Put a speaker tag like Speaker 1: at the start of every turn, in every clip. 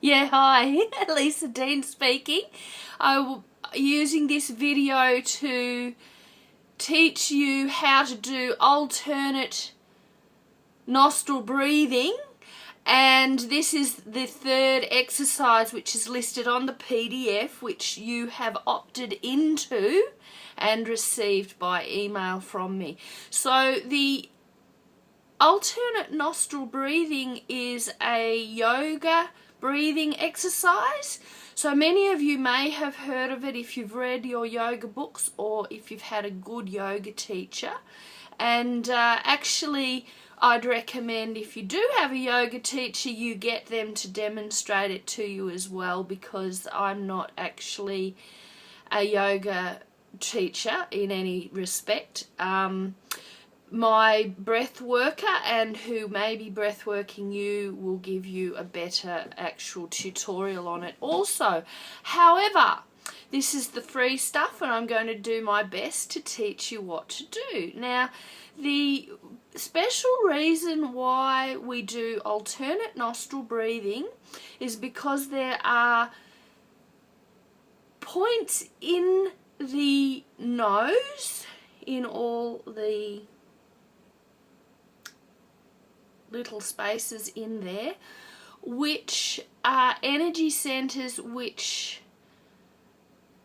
Speaker 1: Yeah, hi, Lisa Dean speaking. I'm using this video to teach you how to do alternate nostril breathing, and this is the third exercise which is listed on the PDF, which you have opted into and received by email from me. So the alternate nostril breathing is a yoga breathing exercise. So many of you may have heard of it if you've read your yoga books or if you've had a good yoga teacher. And actually I'd recommend, if you do have a yoga teacher, you get them to demonstrate it to you as well, because I'm not actually a yoga teacher in any respect. My breath worker, and who may be breath working you, will give you a better actual tutorial on it also. However, this is the free stuff and I'm going to do my best to teach you what to do. Now, the special reason why we do alternate nostril breathing is because there are points in the nose, in all the little spaces in there, which are energy centers which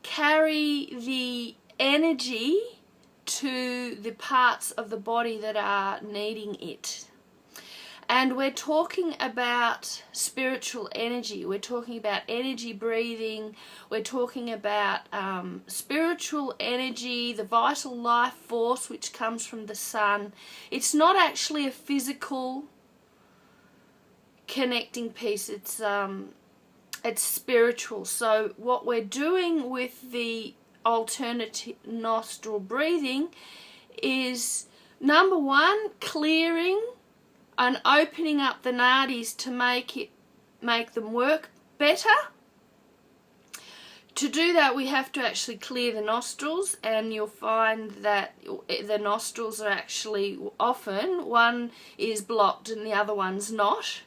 Speaker 1: carry the energy to the parts of the body that are needing it. And we're talking about spiritual energy, we're talking about energy breathing, we're talking about spiritual energy, the vital life force which comes from the sun. It's not actually a physical connecting piece, it's spiritual. So what we're doing with the alternate nostril breathing is, number one, clearing and opening up the nadis to make them work better. To do that, we have to actually clear the nostrils, and you'll find that the nostrils are actually, often one is blocked and the other one's not.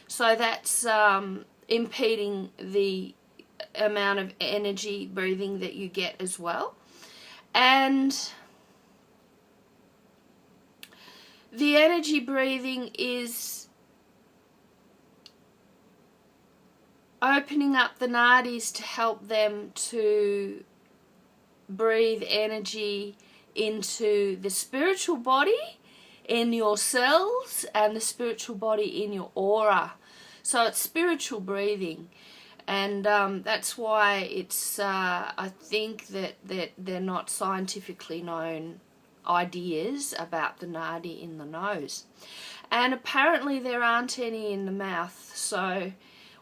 Speaker 1: So that's impeding the amount of energy breathing that you get as well. And the energy breathing is opening up the nadis to help them to breathe energy into the spiritual body in your cells and the spiritual body in your aura. So it's spiritual breathing, and that's why it's I think that they're not scientifically known ideas about the nadi in the nose, and apparently there aren't any in the mouth, so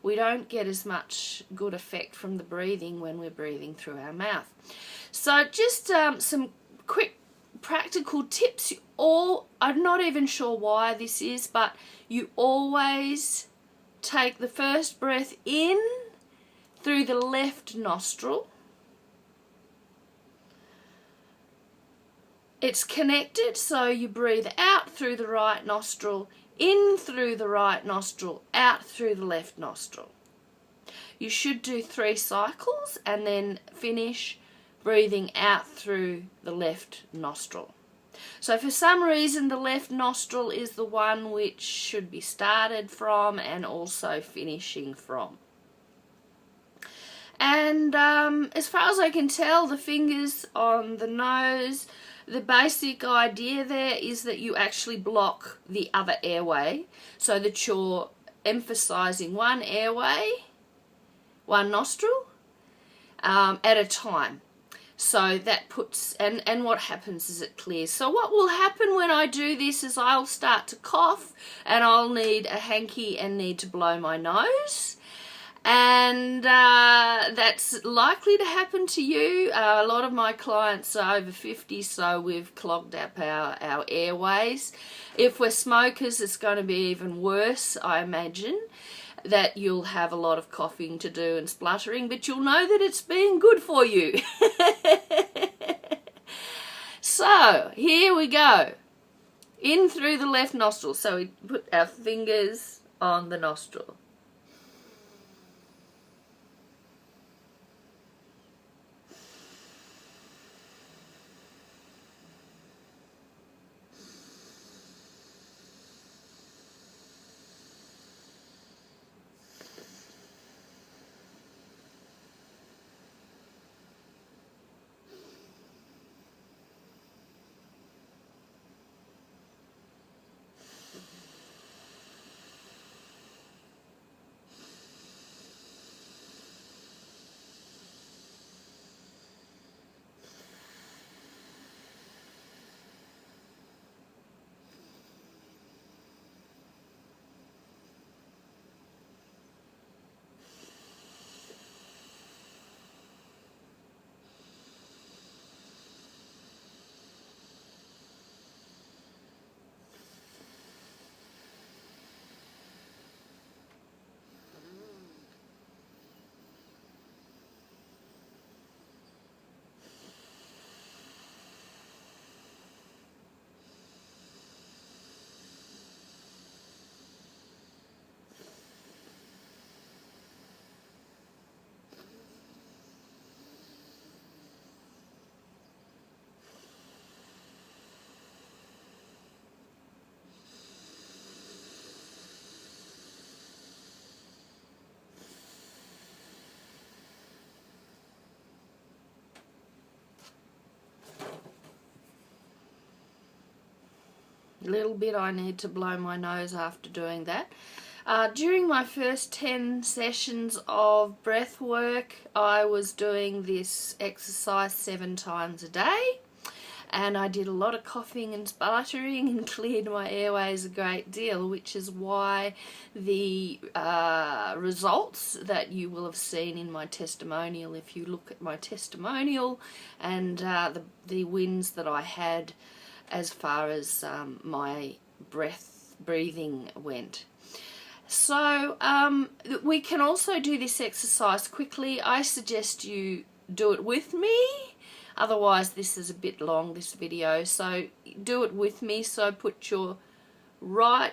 Speaker 1: we don't get as much good effect from the breathing when we're breathing through our mouth. So just some quick practical tips. I'm not even sure why this is, but you always take the first breath in through the left nostril. It's connected, so you breathe out through the right nostril, in through the right nostril, out through the left nostril. You should do 3 cycles and then finish breathing out through the left nostril. So for some reason the left nostril is the one which should be started from and also finishing from. And as far as I can tell, the fingers on the nose, the basic idea there is that you actually block the other airway, so that you're emphasizing one airway, one nostril, at a time. So that puts, and what happens is it clears. So what will happen when I do this is I'll start to cough and I'll need a hanky and need to blow my nose. And that's likely to happen to you. A lot of my clients are over 50, so we've clogged up our airways. If we're smokers, it's going to be even worse, I imagine, that you'll have a lot of coughing to do and spluttering, but you'll know that it's been good for you. So here we go. In through the left nostril. So we put our fingers on the nostril. A little bit I need to blow my nose after doing that. During my first 10 sessions of breath work, I was doing this exercise 7 times a day, and I did a lot of coughing and spluttering and cleared my airways a great deal, which is why the results that you will have seen in my testimonial, if you look at my testimonial, and the wins that I had as far as my breathing went. So we can also do this exercise quickly. I suggest you do it with me, otherwise this is a bit long, this video, so do it with me. So put your right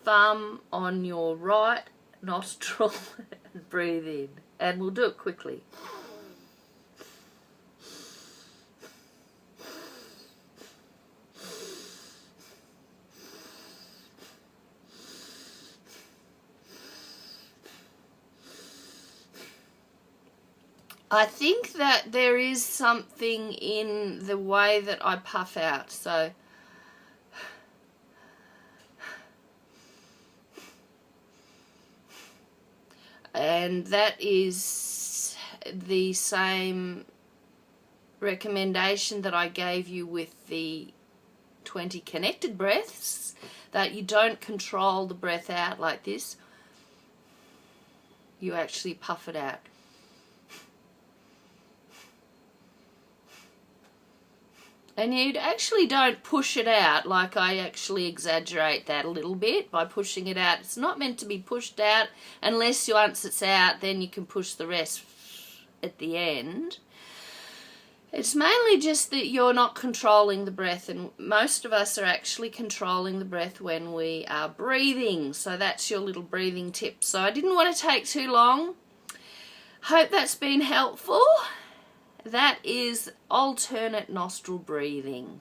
Speaker 1: thumb on your right nostril and breathe in, and we'll do it quickly. I think that there is something in the way that I puff out, so and that is the same recommendation that I gave you with the 20 connected breaths, that you don't control the breath out like this, you actually puff it out. And you actually don't push it out, like I actually exaggerate that a little bit by pushing it out. It's not meant to be pushed out unless once it's out, then you can push the rest at the end. It's mainly just that you're not controlling the breath, and most of us are actually controlling the breath when we are breathing. So that's your little breathing tip. So I didn't want to take too long. Hope that's been helpful. That is alternate nostril breathing.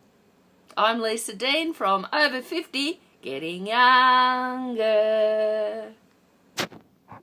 Speaker 1: I'm Lisa Dean from Over 50, Getting Younger.